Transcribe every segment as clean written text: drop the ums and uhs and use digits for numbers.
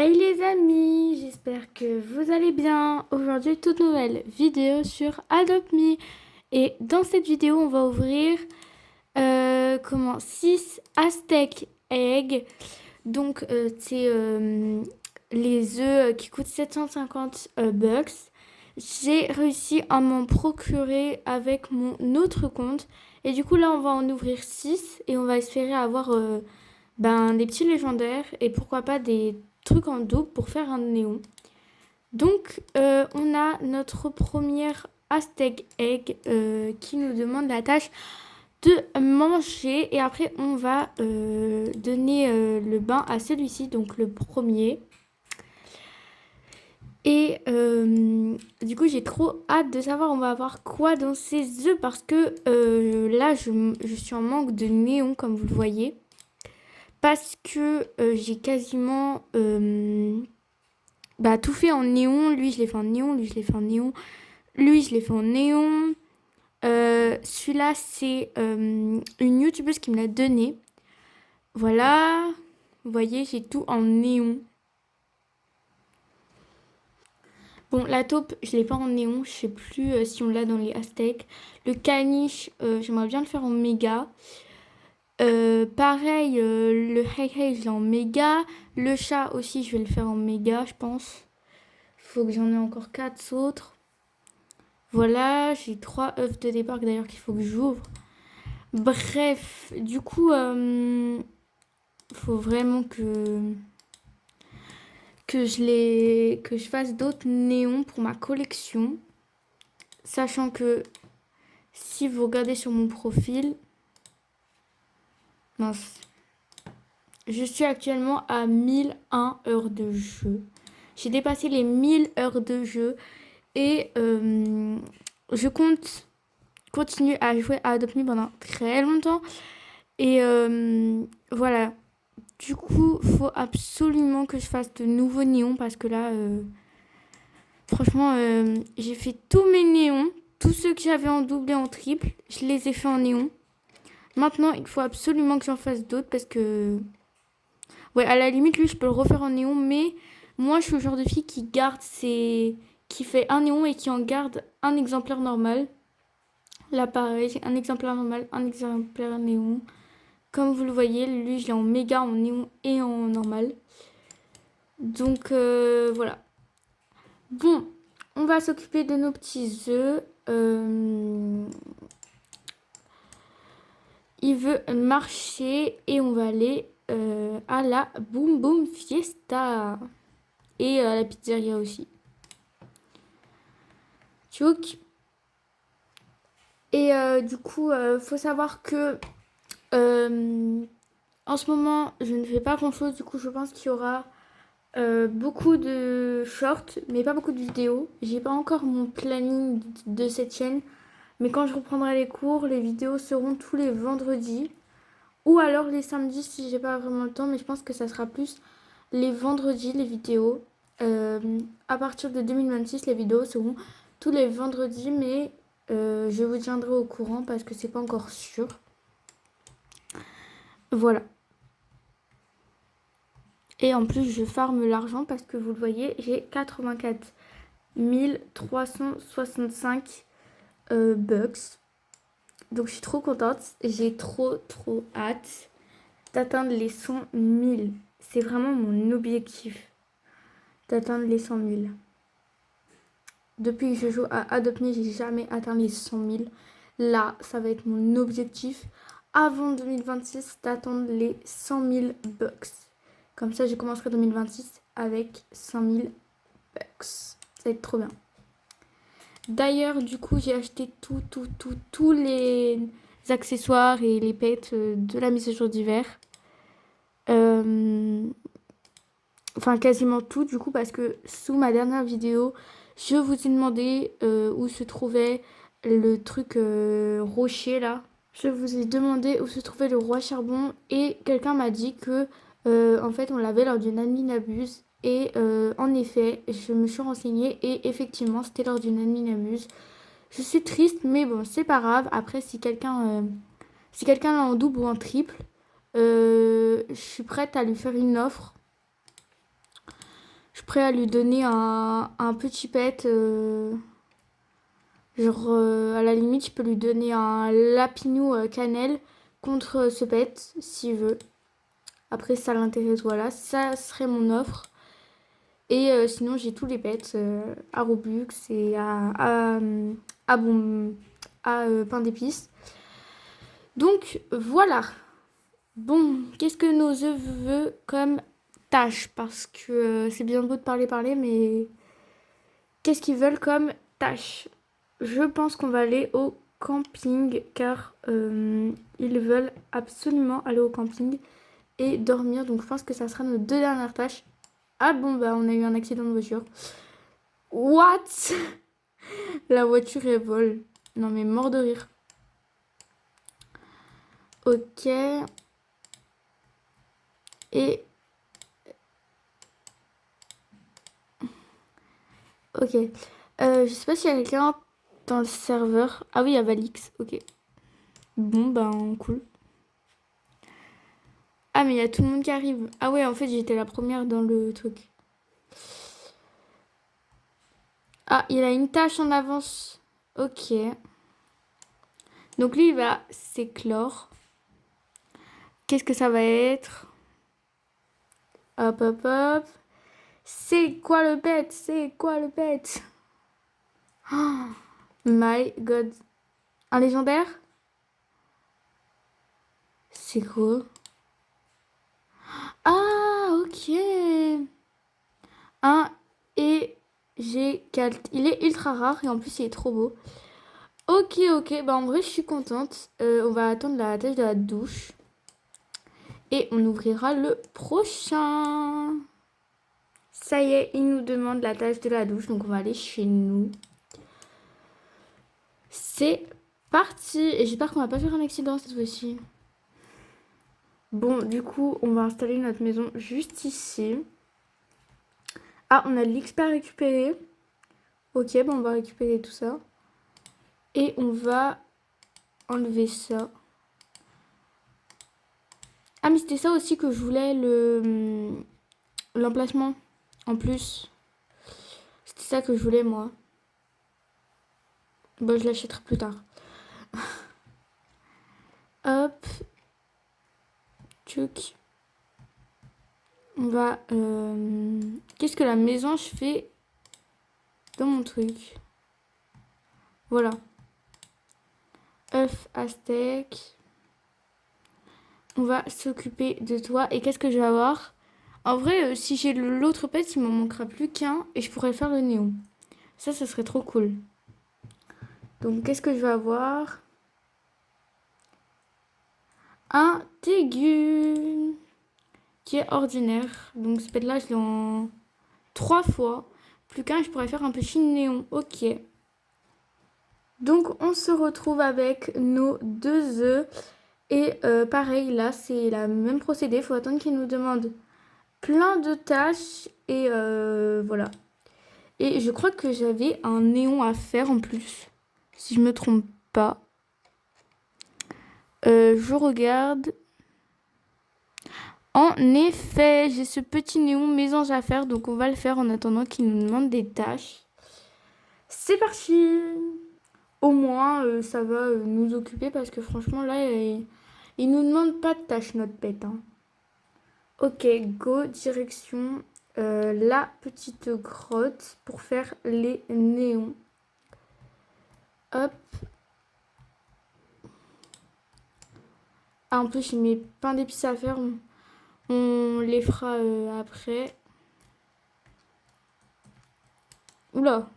Hey les amis, j'espère que vous allez bien. Aujourd'hui, toute nouvelle vidéo sur Adopt Me. Et dans cette vidéo, on va ouvrir 6 Aztec Eggs. Donc, c'est les œufs qui coûtent 750 bucks. J'ai réussi à m'en procurer avec mon autre compte. Et du coup, là, on va en ouvrir 6 et on va espérer avoir des petits légendaires et pourquoi pas des trucs en double pour faire un néon. Donc, on a notre première Aztec Egg qui nous demande la tâche de manger. Et après, on va donner le bain à celui-ci, donc le premier. Et du coup, j'ai trop hâte de savoir on va avoir quoi dans ces œufs parce que là, je suis en manque de néon, comme vous le voyez. Parce que j'ai quasiment tout fait en néon. Lui, je l'ai fait en néon. Lui, je l'ai fait en néon. Lui, je l'ai fait en néon. Celui-là, c'est une youtubeuse qui me l'a donné. Voilà. Vous voyez, j'ai tout en néon. Bon, la taupe, je l'ai pas en néon. Je sais plus si on l'a dans les Aztèques. Le caniche, j'aimerais bien le faire en méga. Pareil, le Hey Hey, je l'ai en méga. Le chat aussi, je vais le faire en méga, je pense. Faut que j'en ai encore 4 autres. Voilà, j'ai 3 œufs de départ d'ailleurs qu'il faut que j'ouvre. Bref, du coup, faut vraiment que je fasse d'autres néons pour ma collection. Sachant que si vous regardez sur mon profil, mince, je suis actuellement à 1001 heures de jeu. J'ai dépassé les 1000 heures de jeu et je compte continuer à jouer à Adopt Me pendant très longtemps. Et voilà. Du coup, faut absolument que je fasse de nouveaux néons parce que là, franchement, j'ai fait tous mes néons. Tous ceux que j'avais en double et en triple, je les ai fait en néon. Maintenant, il faut absolument que j'en fasse d'autres parce que... Ouais, à la limite, lui, je peux le refaire en néon, mais moi, je suis le genre de fille qui garde ses... qui fait un néon et qui en garde un exemplaire normal. Là, pareil, j'ai un exemplaire normal, un exemplaire néon. Comme vous le voyez, lui, je l'ai en méga, en néon et en normal. Donc, voilà. Bon, on va s'occuper de nos petits œufs. Il veut marcher et on va aller à la Boom Boom Fiesta. Et à la pizzeria aussi. Tchouk. Et du coup, faut savoir que en ce moment, je ne fais pas grand chose. Du coup, je pense qu'il y aura beaucoup de shorts, mais pas beaucoup de vidéos. J'ai pas encore mon planning de cette chaîne. Mais quand je reprendrai les cours, les vidéos seront tous les vendredis. Ou alors les samedis si j'ai pas vraiment le temps. Mais je pense que ça sera plus les vendredis, les vidéos. À partir de 2026, les vidéos seront tous les vendredis. Mais je vous tiendrai au courant parce que c'est pas encore sûr. Voilà. Et en plus, je farme l'argent parce que vous le voyez, j'ai 84 365 bucks. Donc je suis trop contente. J'ai trop hâte d'atteindre les 100 000. C'est vraiment mon objectif d'atteindre les 100 000. Depuis que je joue à Adopt Me, j'ai jamais atteint les 100 000. Là, ça va être mon objectif avant 2026 d'atteindre les 100 000 bucks. Comme ça, je commencerai 2026 avec 100 000 bucks. Ça va être trop bien. D'ailleurs, du coup, j'ai acheté tous les accessoires et les pets de la mise à jour d'hiver. Enfin, quasiment tout, du coup, parce que sous ma dernière vidéo, je vous ai demandé où se trouvait le truc rocher, là. Je vous ai demandé où se trouvait le roi charbon et quelqu'un m'a dit que, en fait, on l'avait lors d'une admin abuse. Et en effet, je me suis renseignée et effectivement, c'était lors d'une admin abuse. Je suis triste, mais bon, c'est pas grave. Après, si quelqu'un l'a en double ou en triple, je suis prête à lui faire une offre. Je suis prêt à lui donner un petit pet. Genre, à la limite, je peux lui donner un lapinou cannelle contre ce pet, s'il veut. Après, ça l'intéresse, voilà. Ça serait mon offre. Et sinon, j'ai tous les pets à Robux et à pain d'épices. Donc, voilà. Bon, qu'est-ce que nos œufs veut comme tâche? Parce que c'est bien beau de parler, mais qu'est-ce qu'ils veulent comme tâche? Je pense qu'on va aller au camping car ils veulent absolument aller au camping et dormir. Donc je pense que ça sera nos deux dernières tâches. Ah bon, bah on a eu un accident de voiture. What? La voiture elle vole. Non mais mort de rire. Ok. Et... Ok. Je sais pas s'il y a quelqu'un dans le serveur. Ah oui, il y a Valix. Ok. Bon, ben cool. Ah mais il y a tout le monde qui arrive. Ah ouais, en fait j'étais la première dans le truc. Ah, il a une tâche en avance. Ok. Donc lui, il va s'éclore. Qu'est-ce que ça va être? Hop, hop, hop. C'est quoi le pet? C'est quoi le pet? Oh, my god. Un légendaire? C'est quoi? Ah, ok. Un EG4. Il est ultra rare et en plus il est trop beau. Ok, ok. Bah en vrai, je suis contente. On va attendre la tâche de la douche. Et on ouvrira le prochain. Ça y est, il nous demande la tâche de la douche. Donc on va aller chez nous. C'est parti. Et j'espère qu'on va pas faire un accident cette fois-ci. Bon, du coup, on va installer notre maison juste ici. Ah, on a de l'XP à récupérer. Ok, bon, on va récupérer tout ça. Et on va enlever ça. Ah, mais c'était ça aussi que je voulais, l'emplacement. En plus. C'était ça que je voulais, moi. Bon, je l'achèterai plus tard. Hop. Tchouk. On va... Qu'est-ce que la mésange fait dans mon truc? Voilà. œuf aztèque. On va s'occuper de toi. Et qu'est-ce que je vais avoir? En vrai, si j'ai l'autre pet, il m'en manquera plus qu'un et je pourrais faire le néon. Ça serait trop cool. Donc, qu'est-ce que je vais avoir? Un Tégu qui est ordinaire. Donc, ce pet-là, je l'ai en 3 fois. Plus qu'un, je pourrais faire un petit néon. Ok. Donc, on se retrouve avec nos 2 œufs. Et pareil, là, c'est la même procédé. Il faut attendre qu'il nous demande plein de tâches. Et voilà. Et je crois que j'avais un néon à faire en plus. Si je me trompe pas. Je regarde. En effet, j'ai ce petit néon mésange à faire. Donc, on va le faire en attendant qu'il nous demande des tâches. C'est parti! Au moins, ça va nous occuper parce que franchement, là, il nous demande pas de tâches, notre pet. Hein. Ok, go, direction la petite grotte pour faire les néons. Hop. Ah, en plus, j'ai mes pains d'épices à faire. On les fera après. Oula.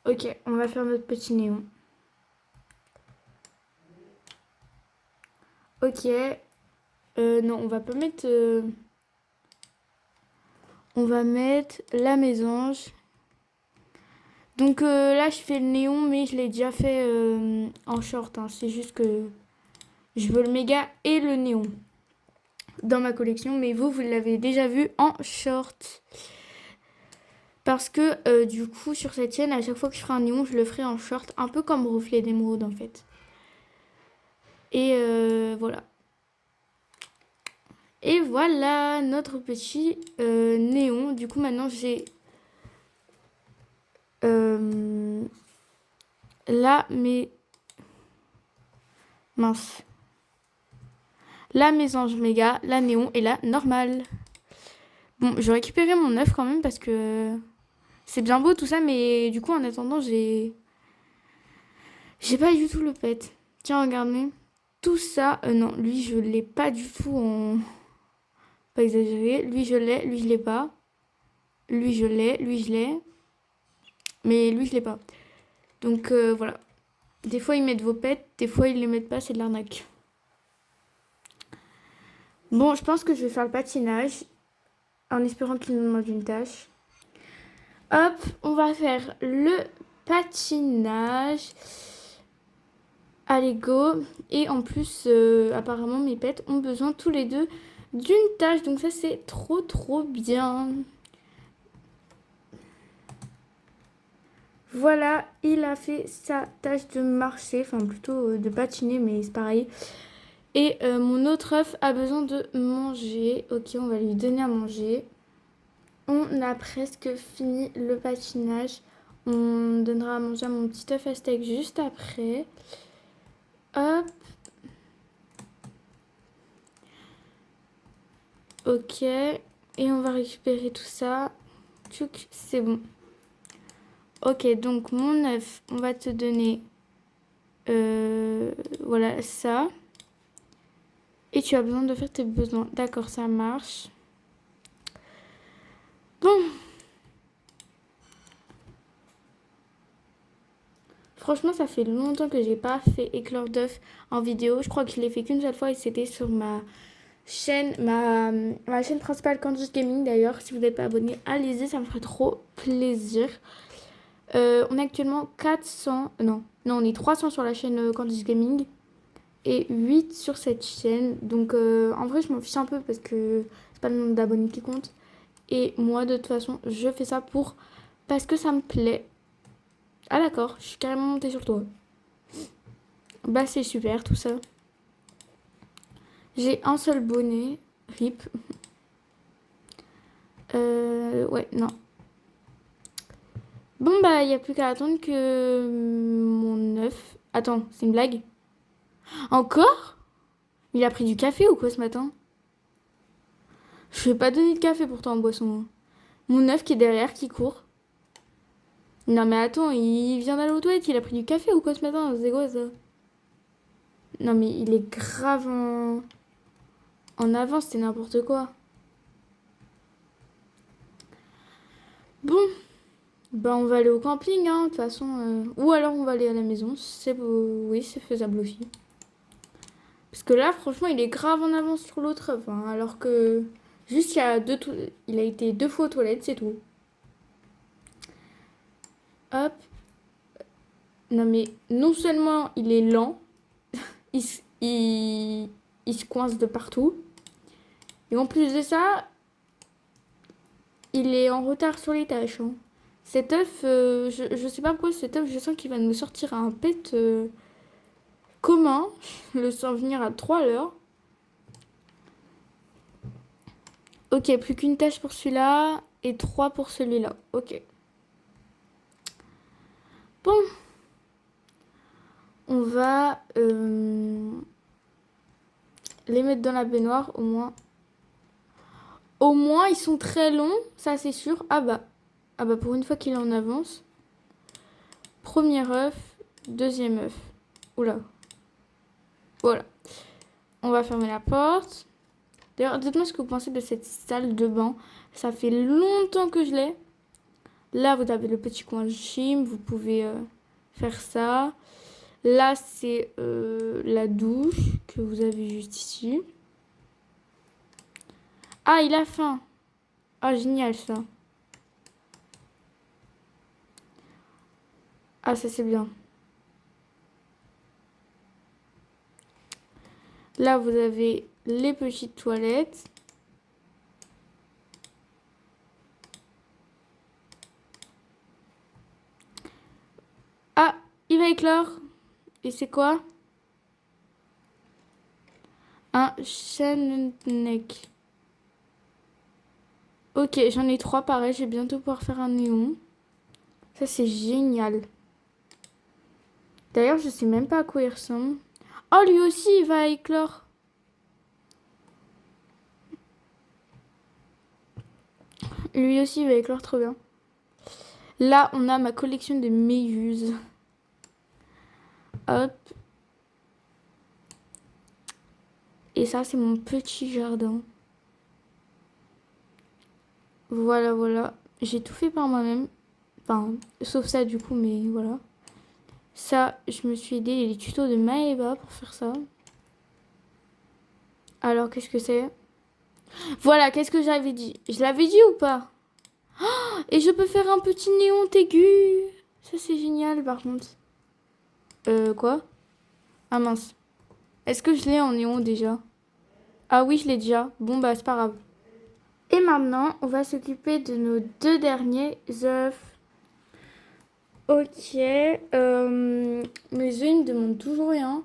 Ok, on va faire notre petit néon. Ok. Non, on va pas mettre... On va mettre la mésange. Donc là, je fais le néon, mais je l'ai déjà fait en short. Hein. C'est juste que je veux le méga et le néon dans ma collection. Mais vous l'avez déjà vu en short. Parce que du coup, sur cette chaîne, à chaque fois que je ferai un néon, je le ferai en short. Un peu comme Reflet d'émeraude, en fait. Et voilà. Et voilà notre petit néon. Du coup, maintenant, j'ai là mes... Mince. La mésange méga, la néon et la normale. Bon, je vais récupérer mon œuf quand même parce que c'est bien beau tout ça, mais du coup, en attendant, j'ai pas du tout le pet. Tiens, regardez. Tout ça, non, lui, je l'ai pas du tout en... Pas exagéré. Lui, je l'ai, lui, je l'ai pas. Lui, je l'ai, lui, je l'ai. Mais lui, je l'ai pas. Donc, voilà. Des fois, ils mettent vos pets, des fois, ils les mettent pas, c'est de l'arnaque. Bon, je pense que je vais faire le patinage en espérant qu'il nous demande une tâche. Hop, on va faire le patinage. Allez, go. Et en plus, apparemment, mes pets ont besoin tous les deux d'une tâche. Donc ça, c'est trop, trop bien. Voilà, il a fait sa tâche de marcher. Enfin, plutôt de patiner, mais c'est pareil. Et mon autre œuf a besoin de manger. Ok, on va lui donner à manger. On a presque fini le patinage. On donnera à manger à mon petit œuf à steak juste après. Hop. Ok. Et on va récupérer tout ça. Tchouk, c'est bon. Ok, donc mon œuf, on va te donner... voilà, ça. Et tu as besoin de faire tes besoins. D'accord, ça marche. Bon. Franchement, ça fait longtemps que j'ai pas fait éclore d'œuf en vidéo. Je crois que je l'ai fait qu'une seule fois et c'était sur ma chaîne, ma chaîne principale Candice Gaming. D'ailleurs, si vous n'êtes pas abonné, allez-y, ça me ferait trop plaisir. On est actuellement 400, non, on est 300 sur la chaîne Candice Gaming et 8 sur cette chaîne. Donc en vrai, je m'en fiche un peu parce que c'est pas le nombre d'abonnés qui compte. Et moi, de toute façon, je fais ça parce que ça me plaît. Ah d'accord, je suis carrément montée sur toi. Bah c'est super tout ça. J'ai un seul bonnet, rip. Ouais, non. Bon bah, il n'y a plus qu'à attendre que mon œuf... Attends, c'est une blague? Encore? Il a pris du café ou quoi ce matin? Je vais pas donner de café pourtant en boisson. Mon œuf qui est derrière, qui court. Non mais attends, il vient d'aller aux toilettes, il a pris du café ou quoi ce matin? C'est quoi ça? Non mais il est grave en avance, c'est n'importe quoi. Bon, bah on va aller au camping, hein, de toute façon. Ou alors on va aller à la maison, oui, c'est faisable aussi. Parce que là, franchement, il est grave en avance sur l'autre œuf, hein, alors que juste il a été 2 fois aux toilettes, c'est tout. Hop. Non mais non seulement il est lent, il se coince de partout. Et en plus de ça, il est en retard sur les tâches, hein. Cet œuf, je sais pas pourquoi cet œuf, je sens qu'il va nous sortir un pet commun. Le sens venir à 3 heures. Ok, plus qu'une tâche pour celui-là et 3 pour celui-là. Ok. Bon. On va les mettre dans la baignoire au moins. Au moins, ils sont très longs, ça c'est sûr. Ah bah pour une fois qu'il est en avance. Premier œuf, deuxième œuf. Oula. Voilà. On va fermer la porte. D'ailleurs, dites-moi ce que vous pensez de cette salle de bain. Ça fait longtemps que je l'ai. Là, vous avez le petit coin gym. Vous pouvez faire ça. Là, c'est la douche que vous avez juste ici. Ah, il a faim. Ah, génial ça. Ah, ça c'est bien. Là, vous avez les petites toilettes. Ah, il va éclore. Et c'est quoi? un neck. Ok, j'en ai 3 pareil. Je vais bientôt pouvoir faire un néon. Ça, c'est génial. D'ailleurs, je sais même pas à quoi il ressemble. Oh, lui aussi, il va éclore. Lui aussi, il va éclore trop bien. Là, on a ma collection de méduses. Hop. Et ça, c'est mon petit jardin. Voilà, voilà. J'ai tout fait par moi-même. Enfin, sauf ça, du coup, mais voilà. Ça, je me suis aidé les tutos de Maëva pour faire ça. Alors, qu'est-ce que c'est? Voilà, qu'est-ce que j'avais dit? Je l'avais dit ou pas? Et je peux faire un petit néon aigu. Ça, c'est génial, par contre. Quoi? Ah mince. Est-ce que je l'ai en néon déjà? Ah oui, je l'ai déjà. Bon, bah, c'est pas grave. Et maintenant, on va s'occuper de nos 2 derniers œufs. Ok. Mes œufs, ils me demandent toujours rien.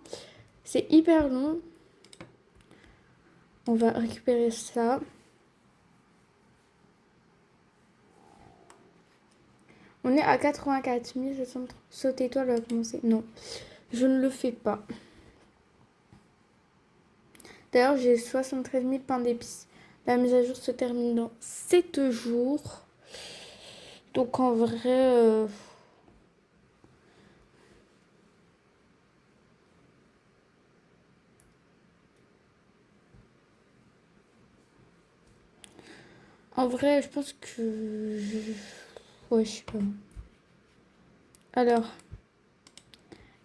C'est hyper long. On va récupérer ça. On est à 84 730. Sauter toi, va commencer. Non, je ne le fais pas. D'ailleurs, j'ai 73 000 pains d'épices. La mise à jour se termine dans 7 jours. Donc en vrai... En vrai, je pense que... Ouais, je sais pas. Alors,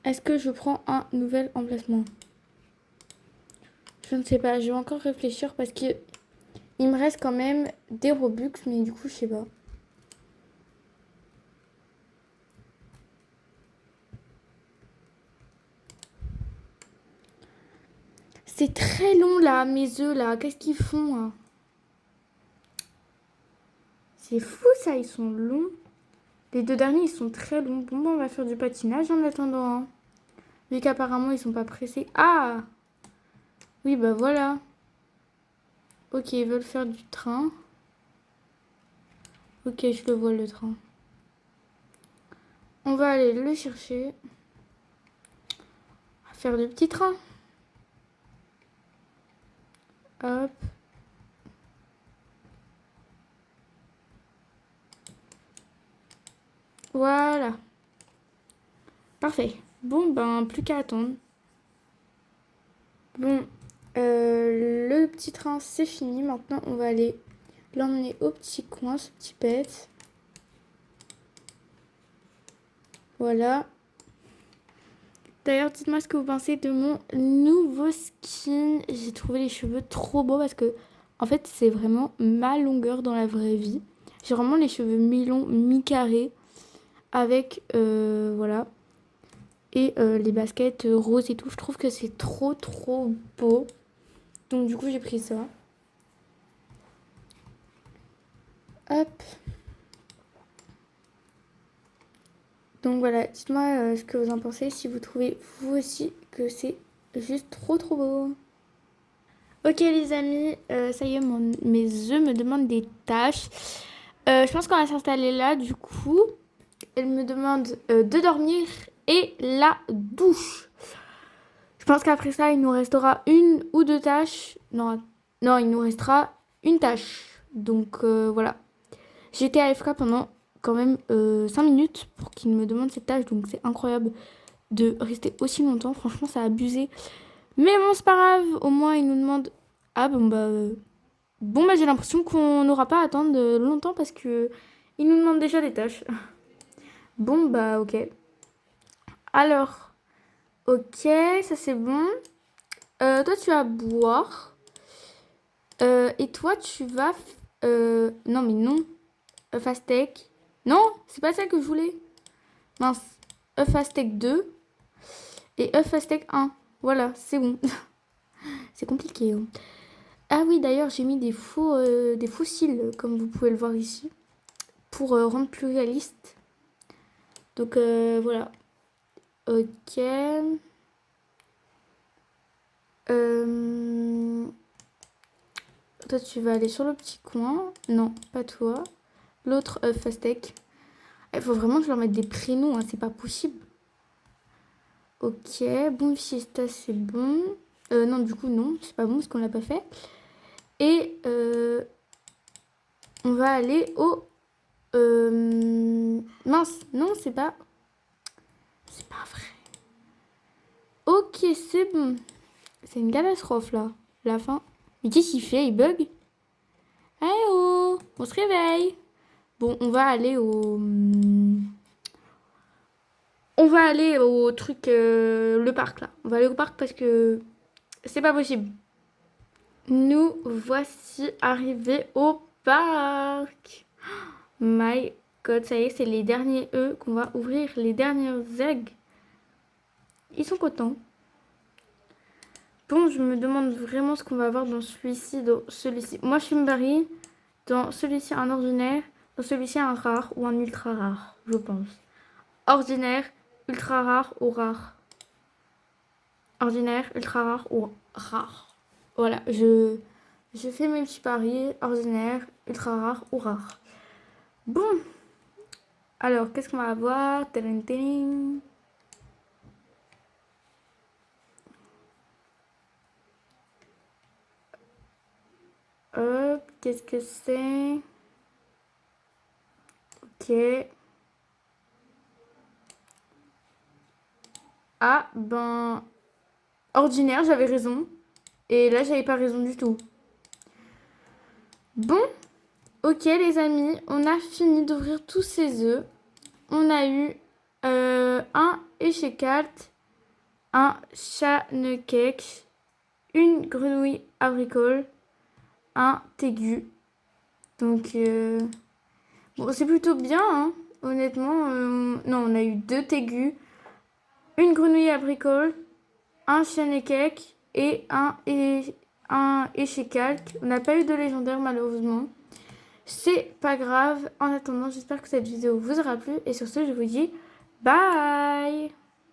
est-ce que je prends un nouvel emplacement? Je ne sais pas, je vais encore réfléchir parce que il me reste quand même des Robux, mais du coup, je sais pas. C'est très long là, mes œufs là. Qu'est-ce qu'ils font là? C'est fou ça, ils sont longs. Les 2 derniers, ils sont très longs. Bon, bah, on va faire du patinage en attendant. Hein. Vu qu'apparemment, ils sont pas pressés. Ah! Oui, bah voilà. Ok, ils veulent faire du train. Ok, je le vois le train. On va aller le chercher. On va faire du petit train. Hop. Voilà. Parfait. Bon, ben, plus qu'à attendre. Bon, le petit train, c'est fini. Maintenant, on va aller l'emmener au petit coin, ce petit pet. Voilà. D'ailleurs, dites-moi ce que vous pensez de mon nouveau skin. J'ai trouvé les cheveux trop beaux parce que, en fait, c'est vraiment ma longueur dans la vraie vie. J'ai vraiment les cheveux mi-longs, mi-carrés. Avec, voilà. Et les baskets roses et tout. Je trouve que c'est trop, trop beau. Donc, du coup, j'ai pris ça. Hop. Donc voilà, dites-moi ce que vous en pensez, si vous trouvez vous aussi que c'est juste trop trop beau. Ok les amis, ça y est, mes œufs me demandent des tâches. Je pense qu'on va s'installer là du coup. Elle me demande de dormir et la douche. Je pense qu'après ça, il nous restera 1 ou 2 tâches. Non, non, il nous restera une tâche. Donc voilà. J'étais AFK pendant quand même 5 minutes pour qu'il me demande cette tâche. Donc c'est incroyable de rester aussi longtemps. Franchement, ça a abusé. Mais bon, c'est pas grave. Au moins, il nous demande... Ah bon, bah... Bon, bah j'ai l'impression qu'on n'aura pas à attendre longtemps parce que il nous demande déjà des tâches. Bon, bah ok. Alors, ok, ça c'est bon. Toi, tu vas boire. Et toi, tu vas... non, mais non. Fastech. Non, c'est pas ça que je voulais. Mince. Fastech 2 et Fastech 1. Voilà, c'est bon. C'est compliqué. Hein. Ah oui, d'ailleurs, j'ai mis des fossiles, comme vous pouvez le voir ici, pour rendre plus réaliste. Donc voilà. Ok. Toi, tu vas aller sur le petit coin. Non, pas toi. L'autre, Fastec. Il faut vraiment que je leur mette des prénoms, hein, c'est pas possible. Ok, bon fiesta, c'est bon. Non, du coup, non, c'est pas bon parce qu'on l'a pas fait. Et on va aller au... mince, non, c'est pas... C'est pas vrai. Ok, c'est bon. C'est une catastrophe, là. La fin. Mais qu'est-ce qu'il fait? Il bug? Eh oh, on se réveille. Bon, on va aller au... On va aller au truc, le parc, là. On va aller au parc parce que c'est pas possible. Nous voici arrivés au parc. My God, ça y est, c'est les derniers œufs qu'on va ouvrir, les derniers eggs. Ils sont contents. Bon, je me demande vraiment ce qu'on va avoir dans celui-ci, dans celui-ci. Moi, je suis Mbari. Dans celui-ci, un ordinaire. Dans celui-ci, un rare ou un ultra rare, je pense. Ordinaire, ultra rare ou rare. Ordinaire, ultra rare ou rare. Voilà, je fais mes petits paris. Ordinaire, ultra rare ou rare. Bon. Alors, qu'est-ce qu'on va avoir? Tadam, tadam. Hop, qu'est-ce que c'est? Ok. Ah, ben... Ordinaire, j'avais raison. Et là, j'avais pas raison du tout. Bon. Ok, les amis, on a fini d'ouvrir tous ces œufs. On a eu un échecalt, un chat-cake, une grenouille abricole, un tégu. Donc, bon, c'est plutôt bien, hein. Honnêtement. Non, on a eu 2 tégus, une grenouille abricole, un chat-cake et un échecalque. On n'a pas eu de légendaire, malheureusement. C'est pas grave. En attendant, j'espère que cette vidéo vous aura plu. Et sur ce, je vous dis bye!